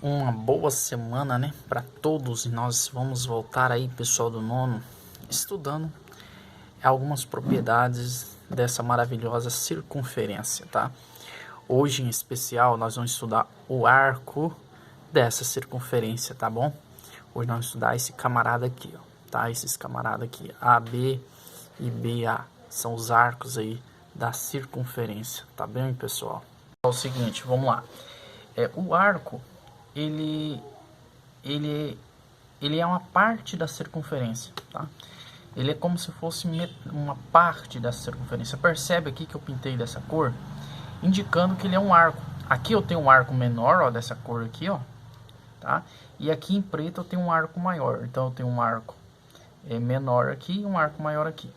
Uma boa semana, né, para todos. Nós vamos voltar aí, pessoal do nono, estudando algumas propriedades dessa maravilhosa circunferência, tá? Hoje, em especial, nós vamos estudar o arco dessa circunferência, tá bom? Hoje nós vamos estudar esse camarada aqui, ó, tá? Esses camaradas aqui, AB e BA, são os arcos aí da circunferência, tá bem, pessoal? É o seguinte, vamos lá. O arco, ele é uma parte da circunferência, tá? Ele é como se fosse uma parte da circunferência. Percebe aqui que eu pintei dessa cor, indicando que ele é um arco. Aqui eu tenho um arco menor, ó, dessa cor aqui, ó, tá? E aqui em preto eu tenho um arco maior. Então eu tenho um arco menor aqui e um arco maior aqui.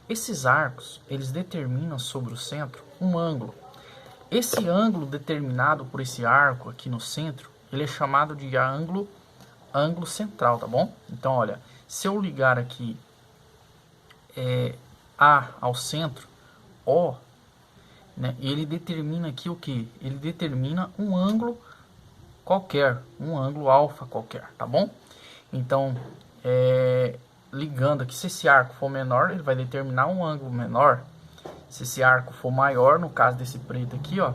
Esses arcos, eles determinam sobre o centro um ângulo. Esse ângulo determinado por esse arco aqui no centro, ele é chamado de ângulo central, tá bom? Então, olha, se eu ligar aqui A ao centro, O, né, ele determina aqui o que? Ele determina um ângulo qualquer, um ângulo alfa qualquer, tá bom? Então, ligando aqui, se esse arco for menor, ele vai determinar um ângulo menor. Se esse arco for maior, no caso desse preto aqui, ó,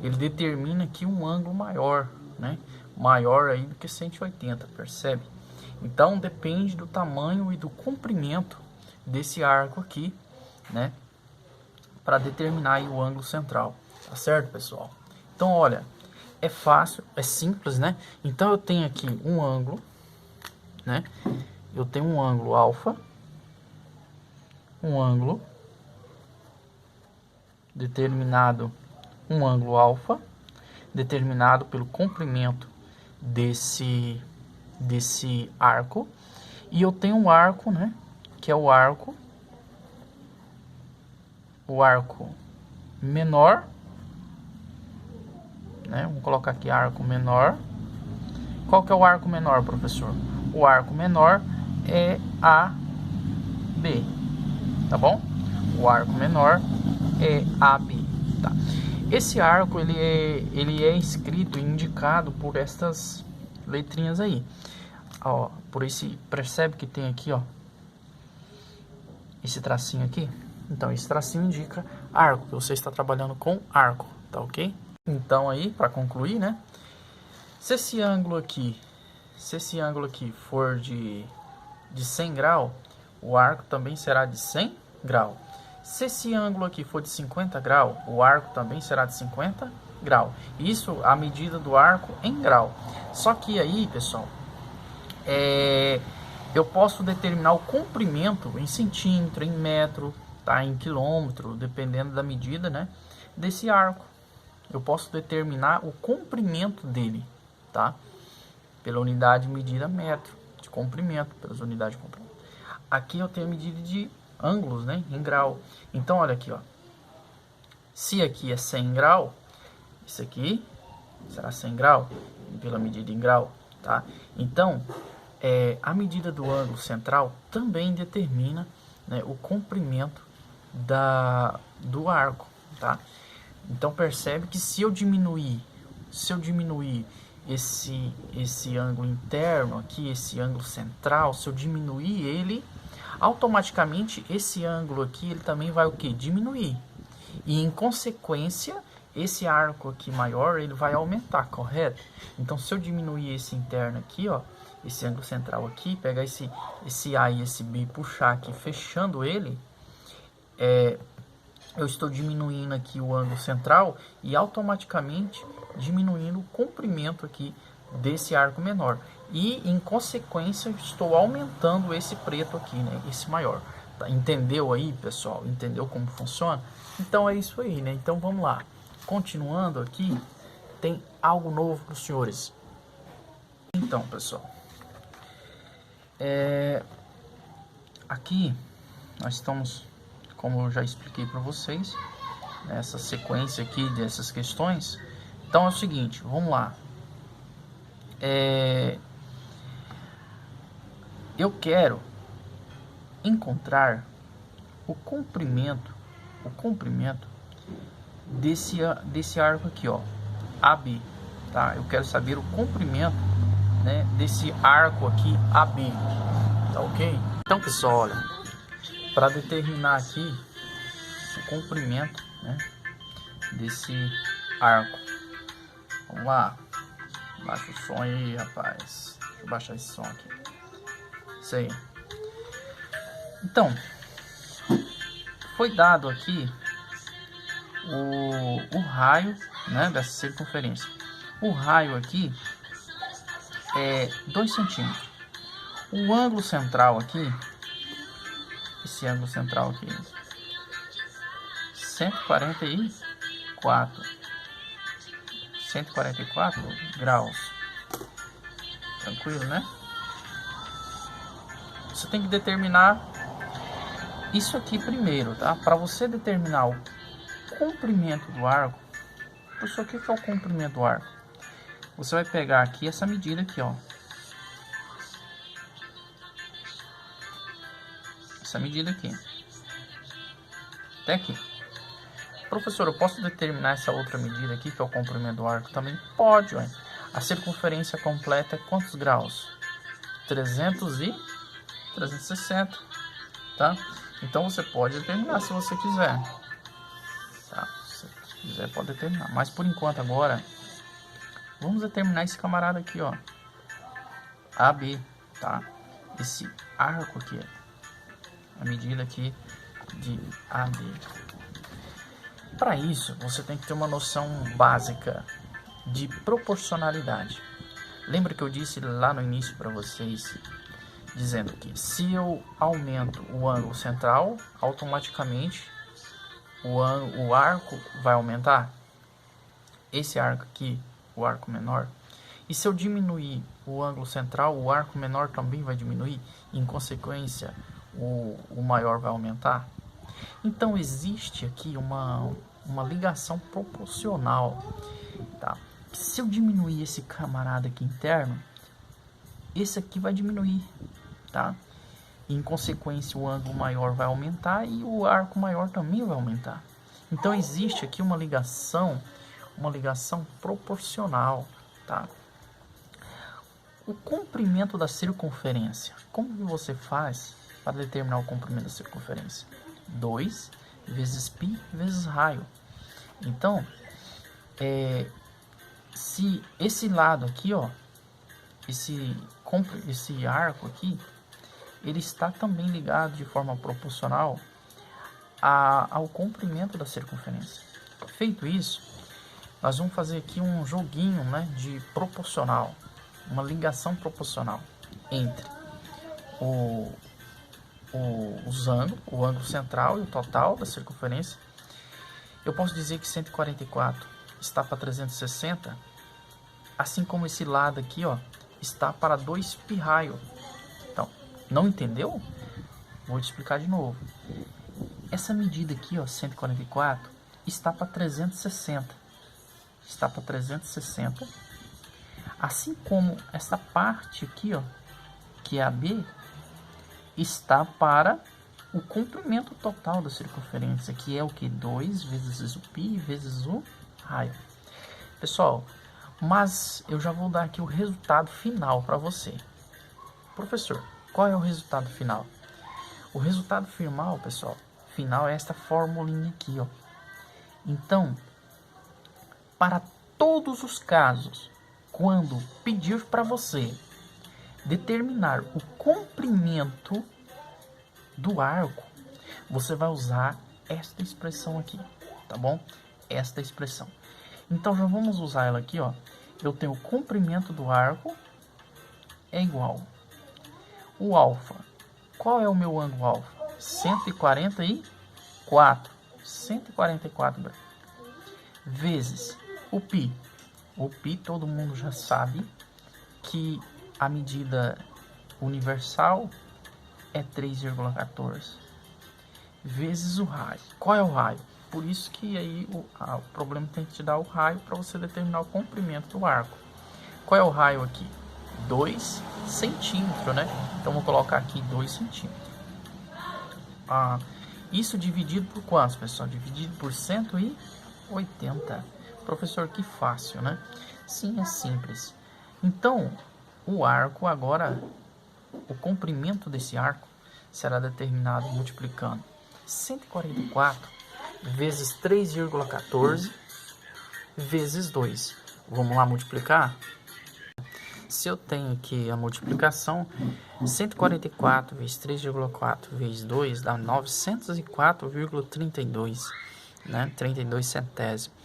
ele determina aqui um ângulo maior, né? Maior aí do que 180, percebe? Então depende do tamanho e do comprimento desse arco aqui, né? Para determinar aí o ângulo central, tá certo, pessoal? Então, olha, é fácil, é simples, né? Então eu tenho aqui um ângulo, né? Eu tenho um ângulo alfa, um ângulo determinado, um ângulo alfa determinado pelo comprimento desse arco, e eu tenho um arco, né, que é o arco menor, né? Vamos colocar aqui arco menor. Qual que é o arco menor, professor? O arco menor é AB, tá bom? O arco menor é AB, tá? Esse arco ele é escrito e indicado por estas letrinhas aí, ó, por esse, percebe que tem aqui, ó, esse tracinho aqui. Então esse tracinho indica arco, que você está trabalhando com arco, tá ok? Então aí, para concluir, né, se esse ângulo aqui for de 100 graus, o arco também será de 100 graus. Se esse ângulo aqui for de 50 graus, o arco também será de 50 graus. Isso a medida do arco em grau. Só que aí, pessoal, eu posso determinar o comprimento em centímetro, em metro, tá? Em quilômetro, dependendo da medida, né, desse arco. Eu posso determinar o comprimento dele, tá? Pela unidade de medida metro de comprimento, pelas unidades de comprimento. Aqui eu tenho a medida de ângulos, né, em grau. Então olha aqui, ó, se aqui é 100 grau, isso aqui será 100 grau pela medida em grau, tá? Então a medida do ângulo central também determina, né, o comprimento do arco, tá? Então percebe que se eu diminuir esse ângulo interno aqui, esse ângulo central, se eu diminuir ele, automaticamente esse ângulo aqui ele também vai o que? Diminuir. E em consequência, esse arco aqui maior, ele vai aumentar, correto? Então se eu diminuir esse interno aqui, ó, esse ângulo central aqui, pegar esse A e esse B e puxar aqui, fechando ele, eu estou diminuindo aqui o ângulo central e automaticamente diminuindo o comprimento aqui desse arco menor. E, em consequência, estou aumentando esse preto aqui, né? Esse maior. Tá? Entendeu aí, pessoal? Entendeu como funciona? Então, é isso aí, né? Então, vamos lá. Continuando aqui, tem algo novo para os senhores. Então, pessoal. Aqui, nós estamos, como eu já expliquei para vocês, nessa sequência aqui dessas questões. Então, é o seguinte, vamos lá. Eu quero encontrar o comprimento desse arco aqui, ó, AB, tá? Eu quero saber o comprimento, né, desse arco aqui AB, tá ok? Então, pessoal, olha, para determinar aqui o comprimento, né, desse arco, vamos lá, baixa o som aí, rapaz. Deixa eu baixar esse som aqui. Isso aí. Então, foi dado aqui o raio, né, dessa circunferência. O raio aqui é 2 centímetros. O ângulo central aqui, esse ângulo central aqui, 144 graus. Tranquilo, né? Você tem que determinar isso aqui primeiro, tá? Para você determinar o comprimento do arco, isso aqui que é o comprimento do arco. Você vai pegar aqui essa medida aqui, ó. Essa medida aqui. Até aqui. Professor, eu posso determinar essa outra medida aqui, que é o comprimento do arco? Também pode, ué. A circunferência completa é quantos graus? 360, tá? Então você pode determinar se você quiser, tá? Se você quiser pode determinar, mas por enquanto agora vamos determinar esse camarada aqui, ó, AB, tá? Esse arco aqui, a medida aqui de AB. Para isso você tem que ter uma noção básica de proporcionalidade. Lembra que eu disse lá no início para vocês, dizendo que se eu aumento o ângulo central, automaticamente o arco vai aumentar. Esse arco aqui, o arco menor. E se eu diminuir o ângulo central, o arco menor também vai diminuir. Em consequência, o maior vai aumentar. Então existe aqui uma ligação proporcional, tá? Se eu diminuir esse camarada aqui interno, esse aqui vai diminuir, tá? Em consequência, o ângulo maior vai aumentar e o arco maior também vai aumentar. Então existe aqui uma ligação proporcional, tá? O comprimento da circunferência. Como que você faz para determinar o comprimento da circunferência? 2 vezes π vezes raio. Então, se esse lado aqui, ó, esse arco aqui, ele está também ligado de forma proporcional ao comprimento da circunferência. Feito isso, nós vamos fazer aqui um joguinho, né, de proporcional, uma ligação proporcional entre os ângulos, o ângulo central e o total da circunferência. Eu posso dizer que 144 está para 360, assim como esse lado aqui, ó, está para 2 π raio. Então, não entendeu? Vou te explicar de novo. Essa medida aqui, ó, 144, está para 360. Está para 360. Assim como essa parte aqui, ó, que é a B, está para o comprimento total da circunferência, que é o que? 2 vezes o π vezes o raio. Pessoal, mas eu já vou dar aqui o resultado final para você. Professor, qual é o resultado final? O resultado final, pessoal, final é esta formulinha aqui, ó. Então, para todos os casos, quando pedir para você determinar o comprimento do arco, você vai usar esta expressão aqui, tá bom? Esta expressão. Então já vamos usar ela aqui, ó. Eu tenho o comprimento do arco é igual o alfa. Qual é o meu ângulo alfa? 144. 144 graus. Vezes o π. O π todo mundo já sabe que a medida universal é 3,14 vezes o raio. Qual é o raio? Por isso que aí o problema tem que te dar o raio para você determinar o comprimento do arco. Qual é o raio aqui? 2 centímetros, né? Então vou colocar aqui 2 centímetros. Isso dividido por quantos, pessoal? Dividido por 180. Professor, que fácil, né? Sim, é simples. Então, o arco agora, o comprimento desse arco será determinado multiplicando 144 vezes 3,14 vezes 2. Vamos lá multiplicar? Se eu tenho aqui a multiplicação, 144 vezes 3,4 vezes 2 dá 904,32, né? 32 centésimos.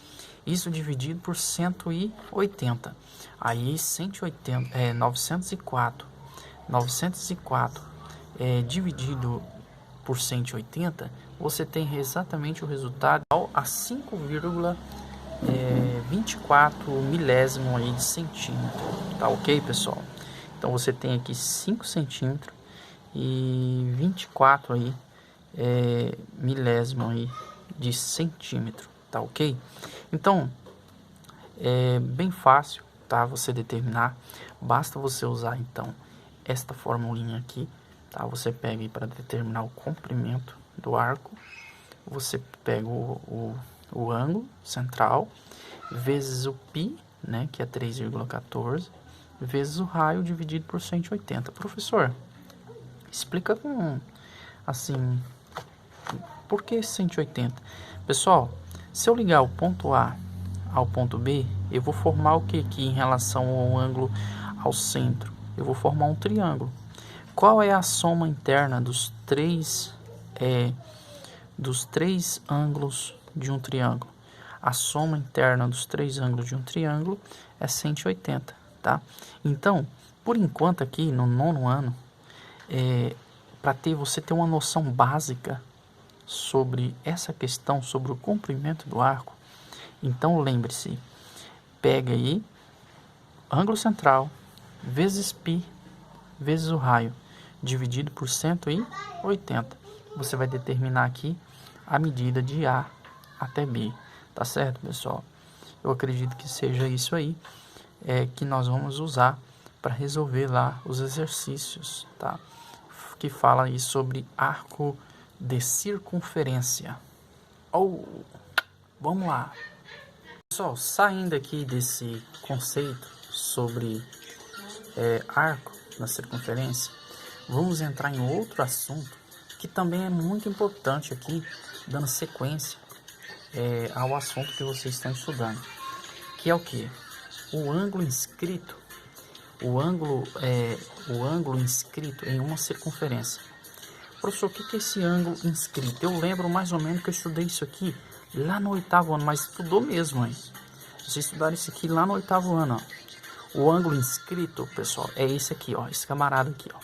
Isso dividido por 180. Aí 180 904 dividido por 180, você tem exatamente o resultado a 5,24 milésimo aí de centímetro, tá ok, pessoal? Então você tem aqui 5 centímetros e 24 aí milésimo aí de centímetro, tá ok? Então é bem fácil, tá? Você determinar, basta você usar então esta formulinha aqui, tá? Você pega aí para determinar o comprimento do arco, você pega o ângulo central vezes o π, né, que é 3,14, vezes o raio dividido por 180. Professor, explica com assim, por que 180? Pessoal, se eu ligar o ponto A ao ponto B, eu vou formar o que aqui em relação ao ângulo ao centro? Eu vou formar um triângulo. Qual é a soma interna dos três ângulos de um triângulo? A soma interna dos três ângulos de um triângulo é 180, tá? Então, por enquanto aqui no 9º ano, para você ter uma noção básica sobre essa questão, sobre o comprimento do arco, então lembre-se, pega aí ângulo central vezes π vezes o raio dividido por 180. Você vai determinar aqui a medida de A até B, tá certo, pessoal? Eu acredito que seja isso aí que nós vamos usar para resolver lá os exercícios, tá? Que fala aí sobre arco de circunferência. Vamos lá. Pessoal, saindo aqui desse conceito sobre arco na circunferência, vamos entrar em outro assunto que também é muito importante aqui, dando sequência ao assunto que vocês estão estudando, que é o que? O ângulo inscrito, o ângulo inscrito em uma circunferência. Professor, o que é esse ângulo inscrito? Eu lembro mais ou menos que eu estudei isso aqui lá no 8º ano, mas estudou mesmo, hein? Vocês estudaram isso aqui lá no 8º ano, ó. O ângulo inscrito, pessoal, é esse aqui, ó, esse camarada aqui, ó.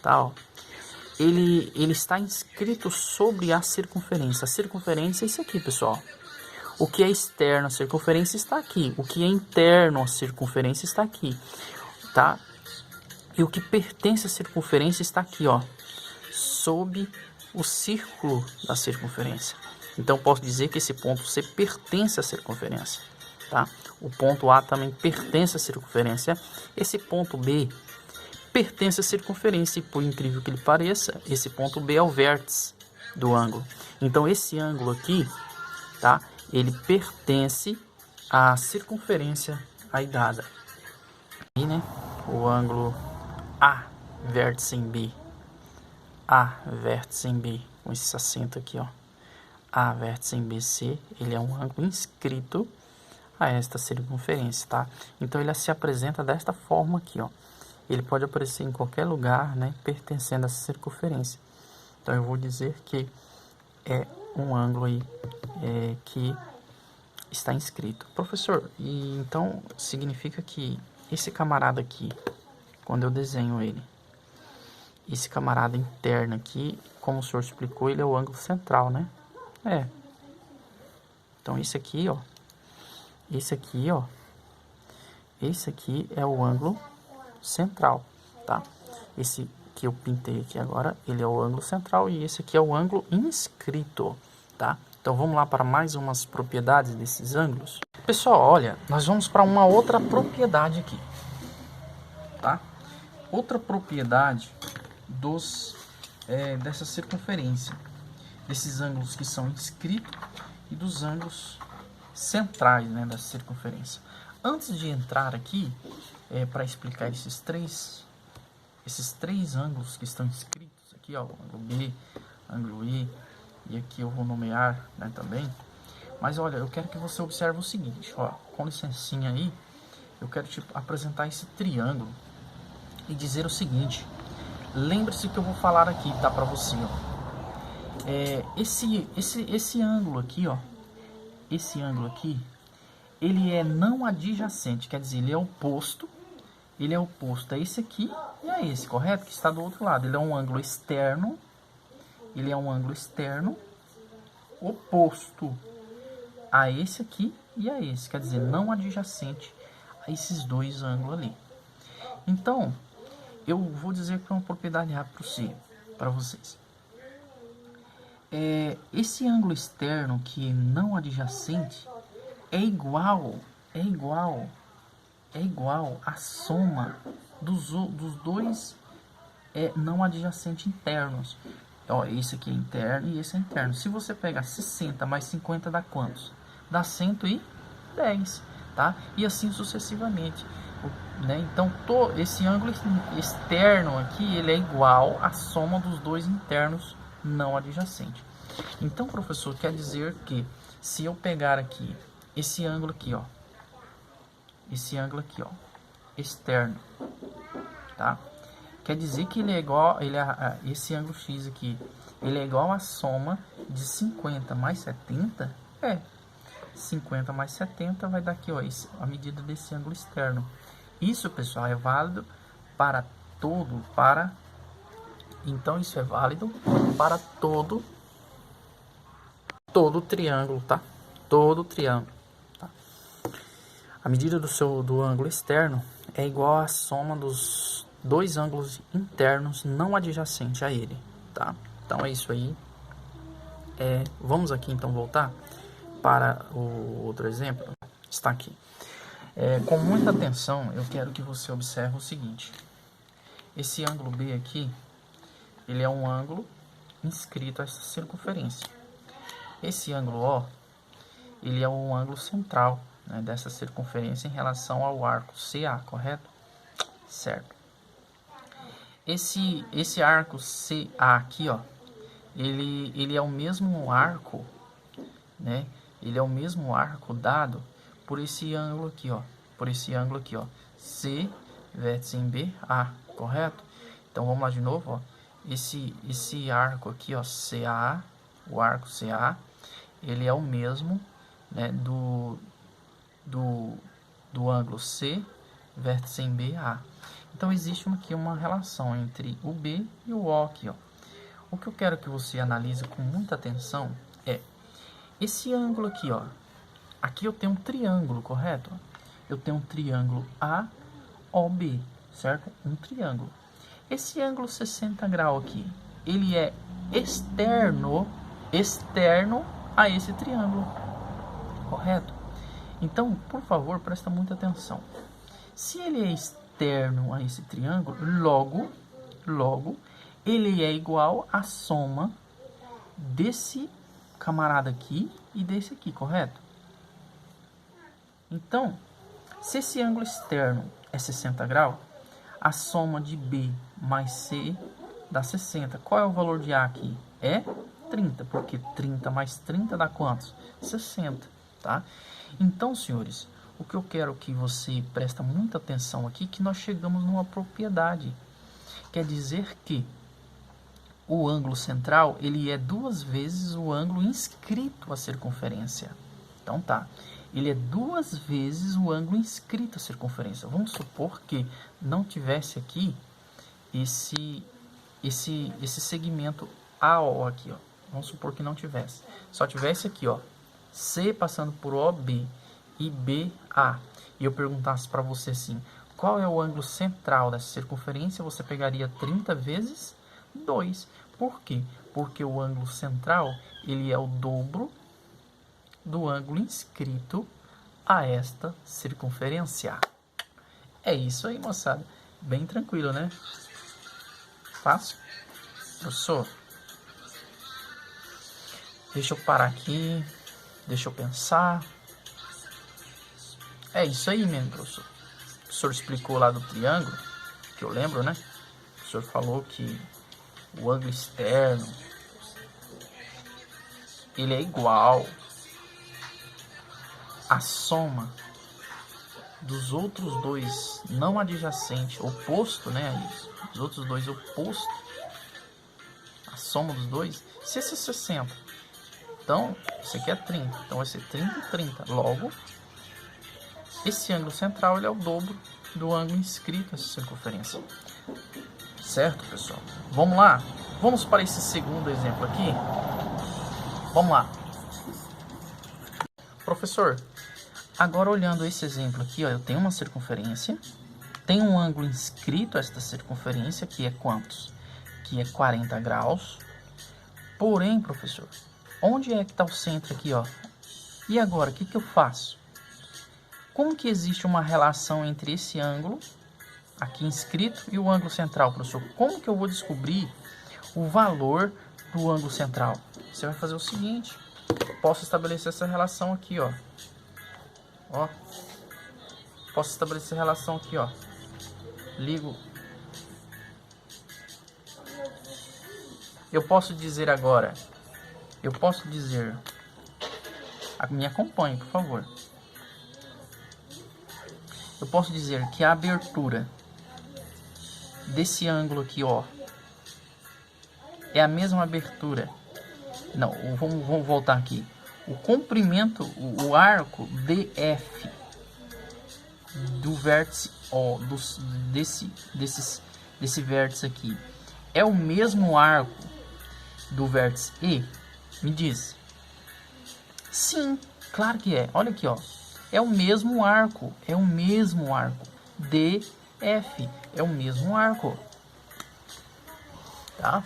Tá, ó. Ele está inscrito sobre a circunferência. A circunferência é isso aqui, pessoal. O que é externo à circunferência está aqui. O que é interno à circunferência está aqui, tá? E o que pertence à circunferência está aqui, ó, sob o círculo da circunferência. Então, posso dizer que esse ponto C pertence à circunferência, tá? O ponto A também pertence à circunferência. Esse ponto B pertence à circunferência e, por incrível que ele pareça, esse ponto B é o vértice do ângulo. Então, esse ângulo aqui, tá? Ele pertence à circunferência aí dada. E, né? O ângulo A, vértice em B. A, vértice em B. Com esse acento aqui, ó. A, vértice em BC. Ele é um ângulo inscrito a esta circunferência, tá? Então, ele se apresenta desta forma aqui, ó. Ele pode aparecer em qualquer lugar, né? Pertencendo a essa circunferência. Então, eu vou dizer que é um ângulo aí que está inscrito. Professor, e então significa que esse camarada aqui, quando eu desenho ele, esse camarada interno aqui, como o senhor explicou, ele é o ângulo central, né? Então esse aqui, ó, esse aqui é o ângulo central, tá? Esse que eu pintei aqui agora, ele é o ângulo central e esse aqui é o ângulo inscrito, tá? Então vamos lá para mais umas propriedades desses ângulos. Pessoal, olha, nós vamos para uma outra propriedade aqui, tá? Outra propriedade dessa circunferência, desses ângulos que são inscritos e dos ângulos centrais, né, da circunferência. Antes de entrar aqui, para explicar esses três ângulos que estão escritos aqui, ó, ângulo B, ângulo I, e aqui eu vou nomear, né, também. Mas olha, eu quero que você observe o seguinte, ó, com licencinha aí, eu quero te apresentar esse triângulo e dizer o seguinte. Lembre-se que eu vou falar aqui, tá, para você, ó. Esse ângulo aqui, ó, esse ângulo aqui, ele é não adjacente, quer dizer, ele é oposto a esse aqui e a esse, correto? Que está do outro lado. Ele é um ângulo externo, oposto a esse aqui e a esse, quer dizer, não adjacente a esses dois ângulos ali. Então, eu vou dizer que é uma propriedade rápida para vocês. Esse ângulo externo que é não adjacente é igual à soma dos dois não adjacentes internos. Ó, esse aqui é interno e esse é interno. Se você pegar 60 mais 50 dá quantos? Dá 110, tá? E assim sucessivamente, né? Então, esse ângulo externo aqui, ele é igual à soma dos dois internos não adjacentes. Então, professor, quer dizer que se eu pegar aqui esse ângulo aqui, ó, externo, tá? Quer dizer que ele é igual, esse ângulo X aqui, ele é igual à soma de 50 mais 70? 50 mais 70 vai dar aqui, ó, a medida desse ângulo externo. Isso, pessoal, é válido para então isso é válido para todo triângulo, tá? Todo triângulo, tá? A medida do ângulo externo é igual à soma dos dois ângulos internos não adjacentes a ele, tá? Então é isso aí. Vamos aqui então voltar para o outro exemplo. Está aqui. Com muita atenção, eu quero que você observe o seguinte. Esse ângulo B aqui, ele é um ângulo inscrito a essa circunferência. Esse ângulo O, ele é um ângulo central, né, dessa circunferência em relação ao arco CA, correto? Certo. Esse arco CA aqui, ó, ele é o mesmo arco, né? Ele é o mesmo arco dado por esse ângulo aqui, ó. C vértice em BA, correto? Então vamos lá de novo, ó. Esse arco aqui, ó, CA, o arco CA, ele é o mesmo, né, do ângulo C vértice em BA. Então existe aqui uma relação entre o B e o O aqui, ó. O que eu quero que você analise com muita atenção é esse ângulo aqui, ó. Aqui eu tenho um triângulo, correto? Eu tenho um triângulo AOB, certo? Um triângulo. Esse ângulo 60 graus aqui, ele é externo a esse triângulo, correto? Então, por favor, presta muita atenção. Se ele é externo a esse triângulo, logo, ele é igual à soma desse camarada aqui e desse aqui, correto? Então, se esse ângulo externo é 60 graus, a soma de B mais C dá 60. Qual é o valor de A aqui? É 30, porque 30 mais 30 dá quantos? 60, tá? Então, senhores, o que eu quero que você preste muita atenção aqui, que nós chegamos numa propriedade. Quer dizer que o ângulo central, ele é 2 vezes o ângulo inscrito à circunferência. Então tá, ele é 2 vezes o ângulo inscrito à circunferência. Vamos supor que não tivesse aqui esse segmento AO aqui, ó. Vamos supor que não tivesse. Só tivesse aqui, ó, C passando por OB e BA. E eu perguntasse para você assim, qual é o ângulo central dessa circunferência? Você pegaria 30 vezes 2. Por quê? Porque o ângulo central, ele é o dobro do ângulo inscrito a esta circunferência. É isso aí, moçada. Bem tranquilo, né? Fácil? Professor, deixa eu parar aqui. Deixa eu pensar. É isso aí mesmo, professor. O professor explicou lá do triângulo, que eu lembro, né? O professor falou que o ângulo externo, ele é igual à soma dos outros dois não adjacentes, oposto, né? Os outros dois opostos, a soma dos dois, se esse é 60, então esse aqui é 30, então vai ser 30 e 30. Logo, esse ângulo central ele é o dobro do ângulo inscrito nessa circunferência. Certo, pessoal? Vamos lá? Vamos para esse segundo exemplo aqui? Vamos lá. Professor, agora olhando esse exemplo aqui, ó, eu tenho uma circunferência, tem um ângulo inscrito a esta circunferência, que é quantos? Que é 40 graus. Porém, professor, onde é que está o centro aqui, ó? E agora, o que eu faço? Como que existe uma relação entre esse ângulo aqui inscrito e o ângulo central, professor? Como que eu vou descobrir o valor do ângulo central? Você vai fazer o seguinte, posso estabelecer essa relação aqui, ó. Ó, posso estabelecer a relação aqui, ó. Ligo. Eu posso dizer agora, me acompanhe, por favor. Eu posso dizer que a abertura desse ângulo aqui, ó, é a mesma abertura. Não, vamos voltar aqui. O comprimento, o arco DF do vértice O, desse vértice aqui, é o mesmo arco do vértice E? Me diz. Sim, claro que é. Olha aqui, ó. É o mesmo arco. DF. É o mesmo arco. Tá?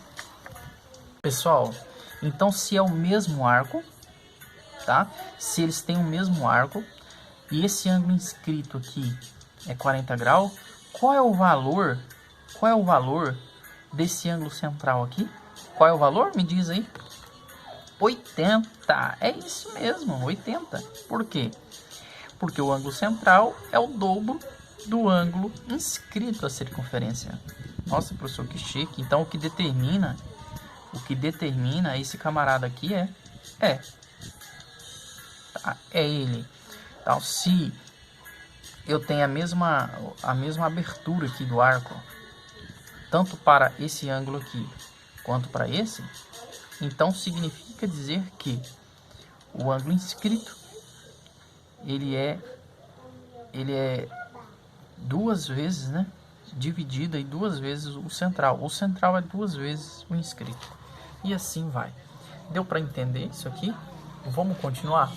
Pessoal, então se é o mesmo arco, tá? Se eles têm o mesmo arco e esse ângulo inscrito aqui é 40 graus, qual é o valor desse ângulo central aqui? Qual é o valor? Me diz aí. 80. É isso mesmo, 80. Por quê? Porque o ângulo central é o dobro do ângulo inscrito à circunferência. Nossa, professor, que chique. Então o que determina esse camarada aqui é ele. Então, se eu tenho a mesma abertura aqui do arco, tanto para esse ângulo aqui quanto para esse, então significa dizer que o ângulo inscrito ele é duas vezes, né, dividido em duas vezes o central. O central é duas vezes o inscrito. E assim vai. Deu para entender isso aqui? Vamos continuar?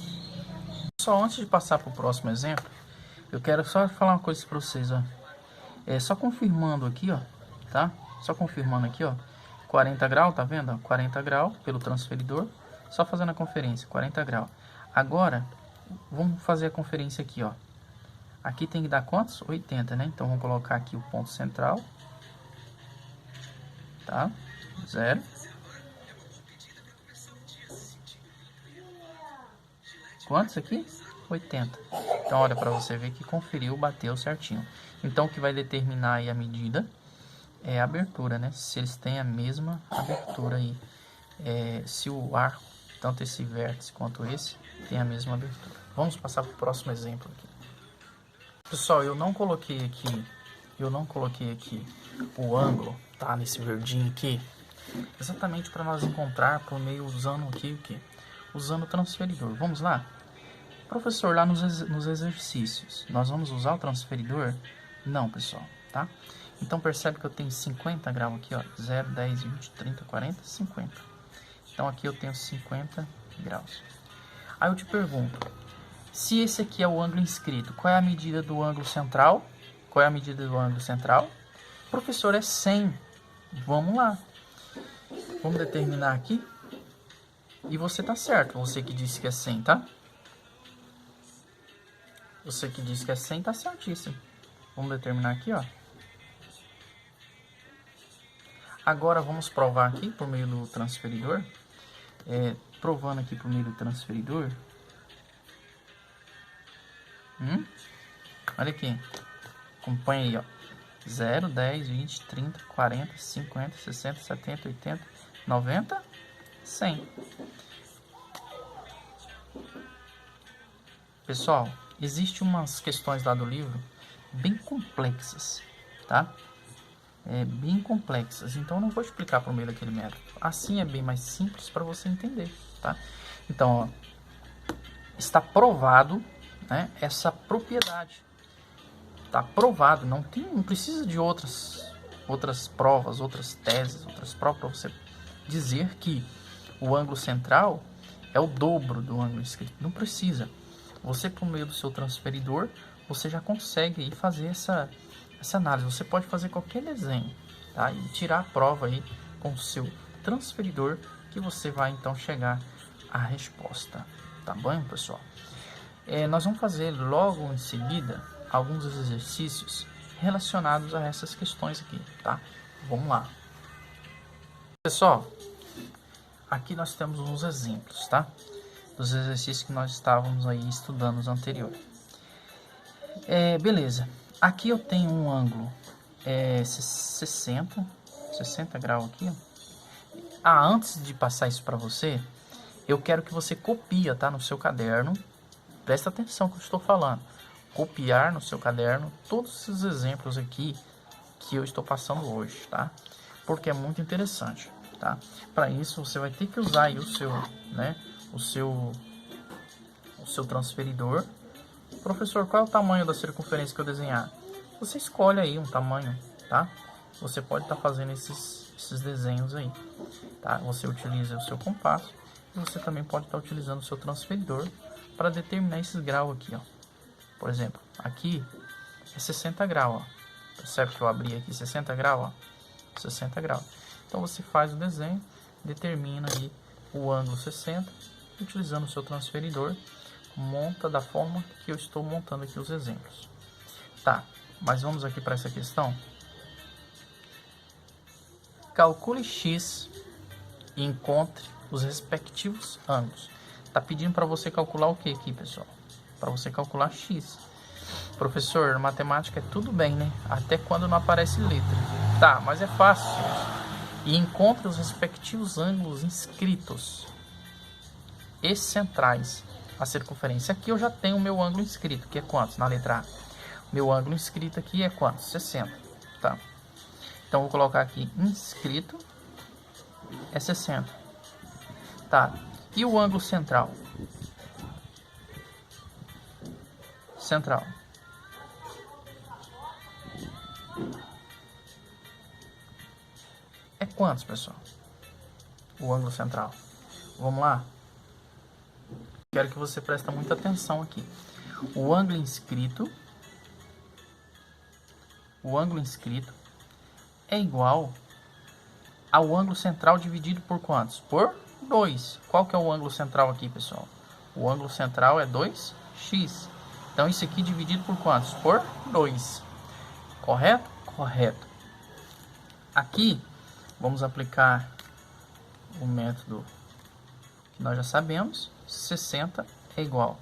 Só antes de passar para o próximo exemplo, eu quero só falar uma coisa para vocês, ó. Só confirmando aqui, ó, tá? Só confirmando aqui, ó. 40 graus, tá vendo? 40 graus pelo transferidor. Só fazendo a conferência, 40 graus. Agora, vamos fazer a conferência aqui, ó. Aqui tem que dar quantos? 80, né? Então, vamos colocar aqui o ponto central. Tá? 0. Quantos aqui? 80. Então, olha, para você ver que conferiu, bateu certinho. Então, o que vai determinar aí a medida é a abertura, né? Se eles têm a mesma abertura aí. Se o arco, tanto esse vértice quanto esse, tem a mesma abertura. Vamos passar para o próximo exemplo aqui. Pessoal, eu não coloquei aqui o ângulo, tá? Nesse verdinho aqui, exatamente para nós encontrar por meio usando aqui o que? Usando o transferidor. Vamos lá? Professor, lá nos exercícios, nós vamos usar o transferidor? Não, pessoal, tá? Então percebe que eu tenho 50 graus aqui, ó, 0, 10, 20, 30, 40, 50. Então aqui eu tenho 50 graus. Aí eu te pergunto, se esse aqui é o ângulo inscrito, qual é a medida do ângulo central? Qual é a medida do ângulo central? Professor, é 100. Vamos lá. Vamos determinar aqui. E você tá certo, você que disse que é 100, tá? Você que disse que é 100, tá certíssimo. Vamos determinar aqui, ó. Agora vamos provar aqui por meio do transferidor. Provando aqui por meio do transferidor. Olha aqui. Acompanha aí, ó. 0, 10, 20, 30, 40, 50, 60, 70, 80, 90, 100. Pessoal, existem umas questões lá do livro bem complexas, tá? Bem complexas, então eu não vou explicar por meio daquele método. Assim é bem mais simples para você entender, tá? Então, ó, está provado, né, essa propriedade. Está provado, não precisa de outras provas, outras teses, outras provas para você dizer que o ângulo central é o dobro do ângulo inscrito. Não precisa. Você, por meio do seu transferidor, você já consegue aí fazer essa análise. Você pode fazer qualquer desenho, tá? E tirar a prova aí com o seu transferidor, que você vai então chegar à resposta. Tá bom, pessoal? Nós vamos fazer logo em seguida alguns exercícios relacionados a essas questões aqui, tá? Vamos lá. Pessoal, aqui nós temos uns exemplos, tá? Dos exercícios que nós estávamos aí estudando nos anteriores. Beleza. Aqui eu tenho um ângulo 60 graus aqui. Antes de passar isso para você, eu quero que você copie, tá? No seu caderno. Presta atenção no que eu estou falando. Copiar no seu caderno todos esses exemplos aqui que eu estou passando hoje, tá? Porque é muito interessante, tá? Para isso você vai ter que usar aí o seu transferidor. Professor, qual é o tamanho da circunferência que eu desenhar? Você escolhe aí um tamanho, tá? Você pode estar fazendo esses desenhos aí, tá? Você utiliza o seu compasso e você também pode estar utilizando o seu transferidor para determinar esses graus aqui, ó. Por exemplo, aqui é 60 graus, ó. Percebe que eu abri aqui 60 graus, ó? 60 graus. Então você faz o desenho, determina aí o ângulo 60, utilizando o seu transferidor, monta da forma que eu estou montando aqui os exemplos. Tá, mas vamos aqui para essa questão. Calcule x e encontre os respectivos ângulos. Tá pedindo para você calcular o que aqui, pessoal? Para você calcular x. Professor, matemática é tudo bem, né? Até quando não aparece letra. Tá, mas é fácil. E encontre os respectivos ângulos inscritos e centrais à circunferência. Aqui eu já tenho o meu ângulo inscrito, que é quanto? Na letra A. Meu ângulo inscrito aqui é quanto? 60, tá? Então vou colocar aqui inscrito é 60. Tá. E o ângulo central? Central. É quantos, pessoal? O ângulo central. Vamos lá? Quero que você preste muita atenção aqui. O ângulo inscrito é igual ao ângulo central dividido por quantos? Por 2. Qual que é o ângulo central aqui, pessoal? O ângulo central é 2x. Então, isso aqui dividido por quantos? Por 2. Correto? Correto. Aqui, vamos aplicar o método que nós já sabemos. 60 é igual.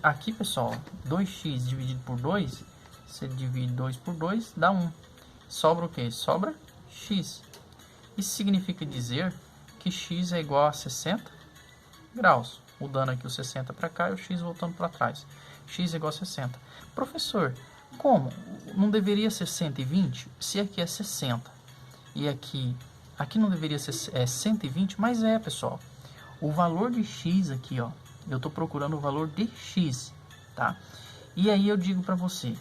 Aqui, pessoal, 2x dividido por 2, você divide 2 por 2, dá 1. Sobra o que? Sobra x. Isso significa dizer que x é igual a 60 graus. Mudando aqui o 60 para cá e o x voltando para trás. X é igual a 60. Professor, como? Não deveria ser 120? Se aqui é 60 e aqui não deveria ser 120, mas pessoal. O valor de x aqui, ó, eu estou procurando o valor de x, tá? E aí eu digo para você,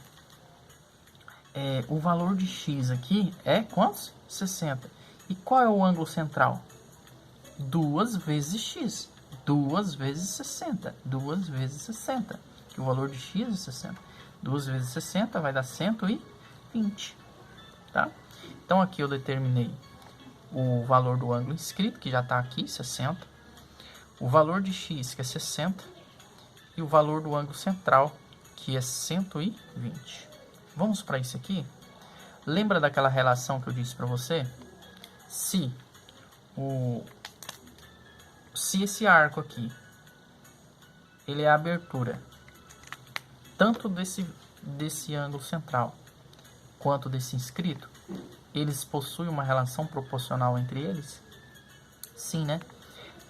o valor de x aqui é quantos? 60. E qual é o ângulo central? 2 vezes x. 2 vezes 60. 2 vezes 60. Que o valor de x é 60. 2 vezes 60 vai dar 120. Tá? Então aqui eu determinei o valor do ângulo inscrito, que já está aqui, 60. O valor de x, que é 60. E o valor do ângulo central, que é 120. Vamos para isso aqui? Lembra daquela relação que eu disse para você? Se esse arco aqui ele é a abertura tanto desse ângulo central quanto desse inscrito. Eles possuem uma relação proporcional entre eles? Sim, né?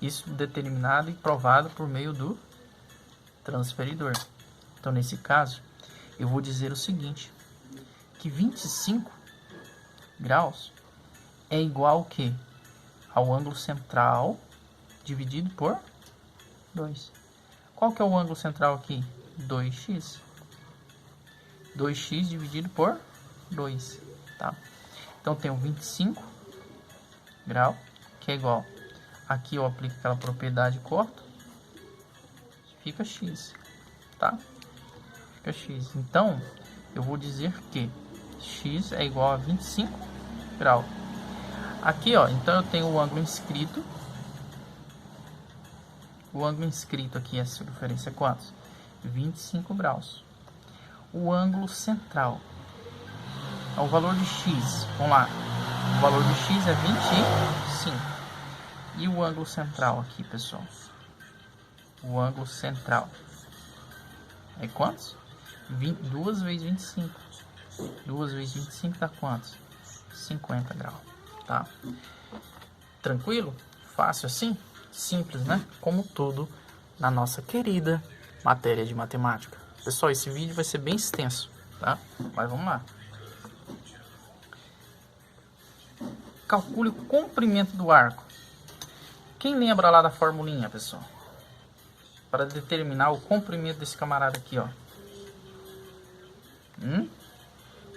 Isso determinado e provado por meio do transferidor. Então, nesse caso, eu vou dizer o seguinte, que 25 graus é igual ao quê? Ao ângulo central dividido por 2. Qual que é o ângulo central aqui? 2x. 2x dividido por 2, tá? Então, tenho 25 graus, que é igual. Aqui eu aplico aquela propriedade, corto, fica x, tá? Fica x. Então, eu vou dizer que x é igual a 25 graus. Aqui, ó, então eu tenho o ângulo inscrito. O ângulo inscrito aqui, essa circunferência é quantos? 25 graus. O ângulo central, o valor de x, vamos lá, o valor de x é 25. E o ângulo central aqui, pessoal? O ângulo central é quantos? 2 vezes 25. 2 vezes 25 dá quantos? 50 graus, tá? Tranquilo? Fácil assim? Simples, né? Como tudo na nossa querida matéria de matemática. Pessoal, esse vídeo vai ser bem extenso, tá? Mas vamos lá. Calcule o comprimento do arco. Quem lembra lá da formulinha, pessoal? Para determinar o comprimento desse camarada aqui, ó.